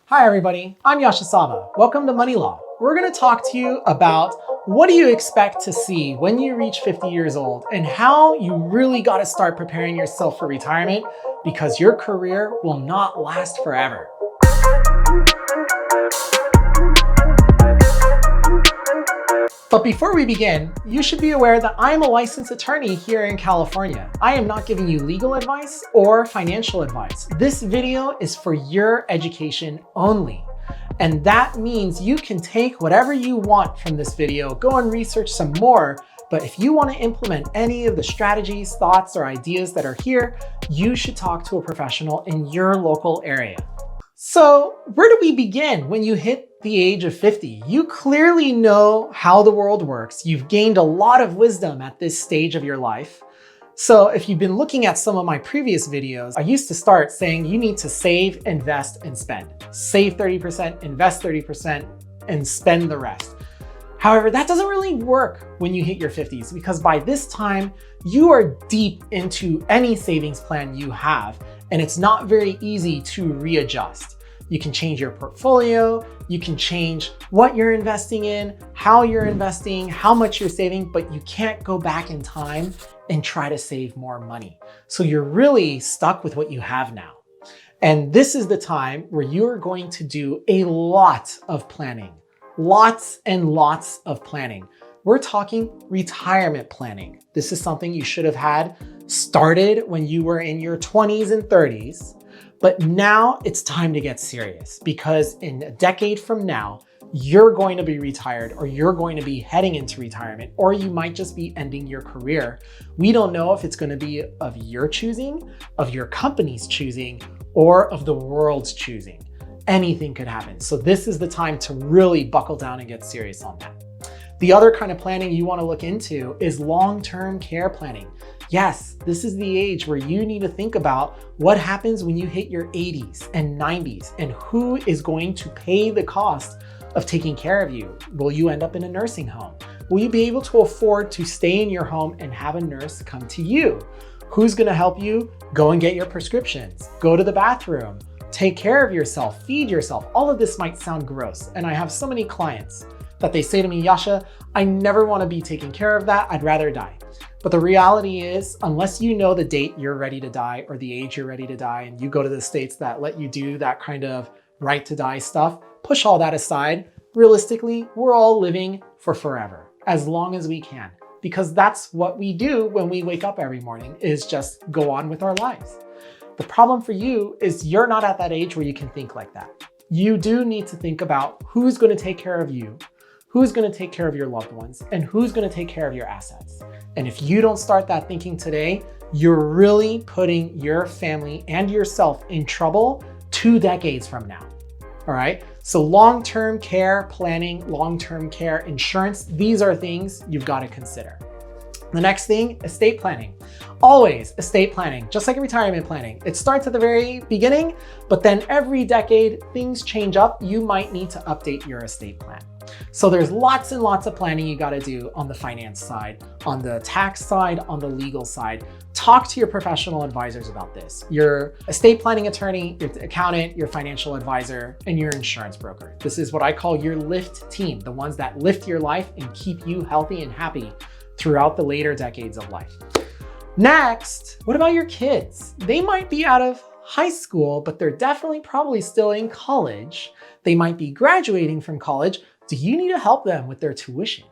Hi everybody, I'm Yashasava. Welcome to Money Law. We're going to talk to you about what do you expect to see when you reach 50 years old and how you really got to start preparing yourself for retirement because your career will not last forever. But before we begin, you should be aware that I am a licensed attorney here in California. I am not giving you legal advice or financial advice. This video is for your education only. And that means you can take whatever you want from this video, go and research some more. But if you want to implement any of the strategies, thoughts, or ideas that are here, you should talk to a professional in your local area. So where do we begin when you hit the age of 50? You clearly know how the world works. You've gained a lot of wisdom at this stage of your life. So if you've been looking at some of my previous videos, I used to start saying you need to save, invest, and spend. Save 30%, invest 30%, and spend the rest. However, that doesn't really work when you hit your 50s because by this time, you are deep into any savings plan you have, and it's not very easy to readjust. You can change your portfolio, you can change what you're investing in, how you're investing, how much you're saving, but you can't go back in time and try to save more money. So you're really stuck with what you have now. And this is the time where you're going to do a lot of planning. Lots and lots of planning. We're talking retirement planning. This is something you should have had started when you were in your 20s and 30s. But now it's time to get serious because in a decade from now, you're going to be retired or you're going to be heading into retirement, or you might just be ending your career. We don't know if it's going to be of your choosing, of your company's choosing, or of the world's choosing. Anything could happen. So this is the time to really buckle down and get serious on that. The other kind of planning you want to look into is long-term care planning. Yes, this is the age where you need to think about what happens when you hit your 80s and 90s and who is going to pay the cost of taking care of you. Will you end up in a nursing home? Will you be able to afford to stay in your home and have a nurse come to you? Who's going to help you go and get your prescriptions, go to the bathroom, take care of yourself, feed yourself? All of this might sound gross. And I have so many clients that they say to me, Yasha, I never want to be taken care of that. I'd rather die. But the reality is, unless you know the date you're ready to die or the age you're ready to die, and you go to the states that let you do that kind of right to die stuff, push all that aside. Realistically, we're all living for forever, as long as we can, because that's what we do when we wake up every morning, is just go on with our lives. The problem for you is you're not at that age where you can think like that. You do need to think about who's going to take care of you, who's going to take care of your loved ones, and who's going to take care of your assets. And if you don't start that thinking today, you're really putting your family and yourself in trouble 2 decades from now. All right. So long-term care planning, long-term care insurance, these are things you've got to consider. The next thing, estate planning. Always estate planning, just like retirement planning. It starts at the very beginning, but then every decade things change up. You might need to update your estate plan. So there's lots and lots of planning you got to do on the finance side, on the tax side, on the legal side. Talk to your professional advisors about this. Your estate planning attorney, your accountant, your financial advisor, and your insurance broker. This is what I call your lift team, the ones that lift your life and keep you healthy and happy throughout the later decades of life. Next, what about your kids? They might be out of high school, but they're definitely probably still in college. They might be graduating from college. Do you need to help them with their tuition?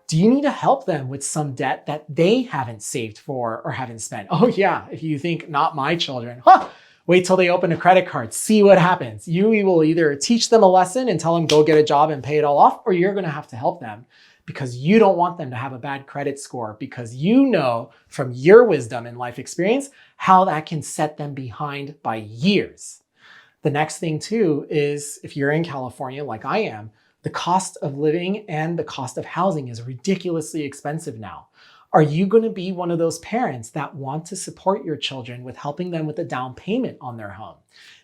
Do you need to help them with some debt that they haven't saved for or haven't spent? Oh yeah, if you think not my children, wait till they open a credit card, see what happens. You will either teach them a lesson and tell them go get a job and pay it all off, or you're going to have to help them because you don't want them to have a bad credit score because you know from your wisdom and life experience how that can set them behind by years. The next thing too is if you're in California like I am, the cost of living and the cost of housing is ridiculously expensive now. Are you going to be one of those parents that want to support your children with helping them with a down payment on their home?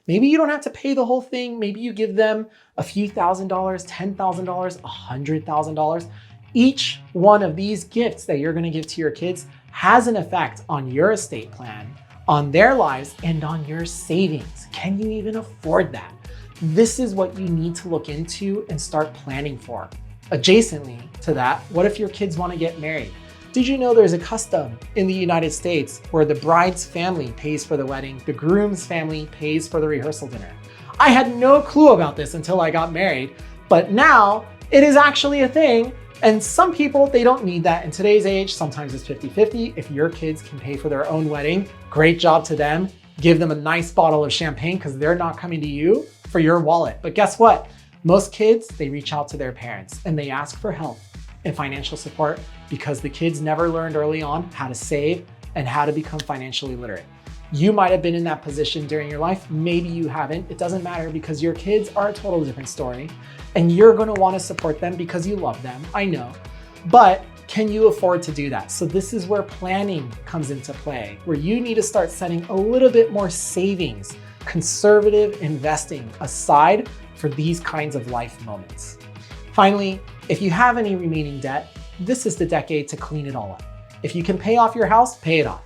Maybe you don't have to pay the whole thing. Maybe you give them a few $1,000, $10,000, $100,000. Each one of these gifts that you're going to give to your kids has an effect on your estate plan, on their lives, and on your savings. Can you even afford that? This is what you need to look into and start planning for. Adjacently to that, what if your kids want to get married? Did you know there's a custom in the United States where the bride's family pays for the wedding, the groom's family pays for the rehearsal dinner? I had no clue about this until I got married, but now it is actually a thing. And some people, they don't need that in today's age. Sometimes it's 50-50. If your kids can pay for their own wedding, great job to them. Give them a nice bottle of champagne because they're not coming to you for your wallet. But guess what? Most kids, they reach out to their parents and they ask for help and financial support because the kids never learned early on how to save and how to become financially literate. You might have been in that position during your life. Maybe you haven't. It doesn't matter because your kids are a totally different story and you're going to want to support them because you love them. I know. But can you afford to do that? So this is where planning comes into play, where you need to start setting a little bit more savings, conservative investing aside for these kinds of life moments. Finally, if you have any remaining debt, this is the decade to clean it all up. If you can pay off your house, pay it off.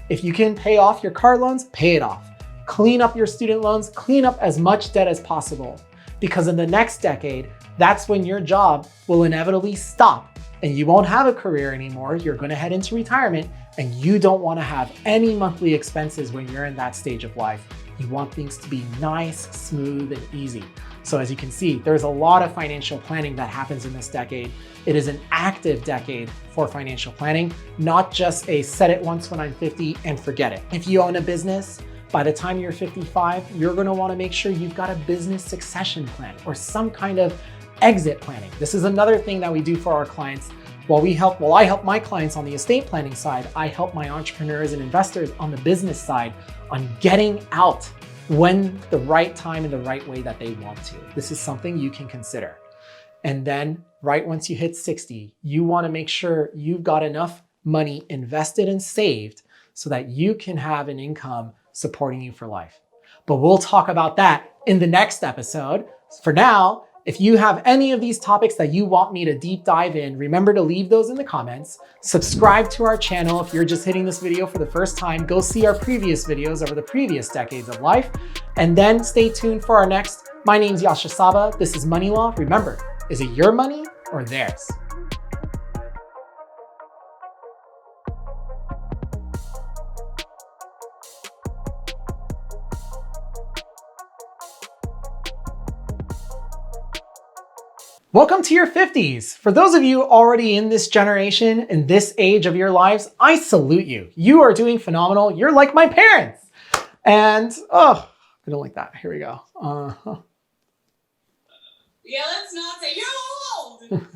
If you can pay off your car loans, pay it off. Clean up your student loans, clean up as much debt as possible. Because in the next decade, that's when your job will inevitably stop and you won't have a career anymore. You're gonna head into retirement and you don't wanna have any monthly expenses when you're in that stage of life. You want things to be nice, smooth, and easy. So as you can see, there's a lot of financial planning that happens in this decade. It is an active decade for financial planning, not just a set it once when I'm 50 and forget it. If you own a business, by the time you're 55, you're gonna wanna make sure you've got a business succession plan or some kind of exit planning. This is another thing that we do for our clients. While I help my clients on the estate planning side, I help my entrepreneurs and investors on the business side on getting out when the right time and the right way that they want to. This is something you can consider. And then right once you hit 60, you wanna make sure you've got enough money invested and saved so that you can have an income supporting you for life. But we'll talk about that in the next episode. For now, if you have any of these topics that you want me to deep dive in, remember to leave those in the comments. Subscribe to our channel. If you're just hitting this video for the first time, go see our previous videos over the previous decades of life. And then stay tuned for our next. My name's Yasha Saba. This is Money Law. Remember, is it your money or theirs? Welcome to your 50s. For those of you already in this generation, in this age of your lives, I salute you. You are doing phenomenal. You're like my parents. And, oh, I don't like that. Here we go. Yeah, let's not say you're old.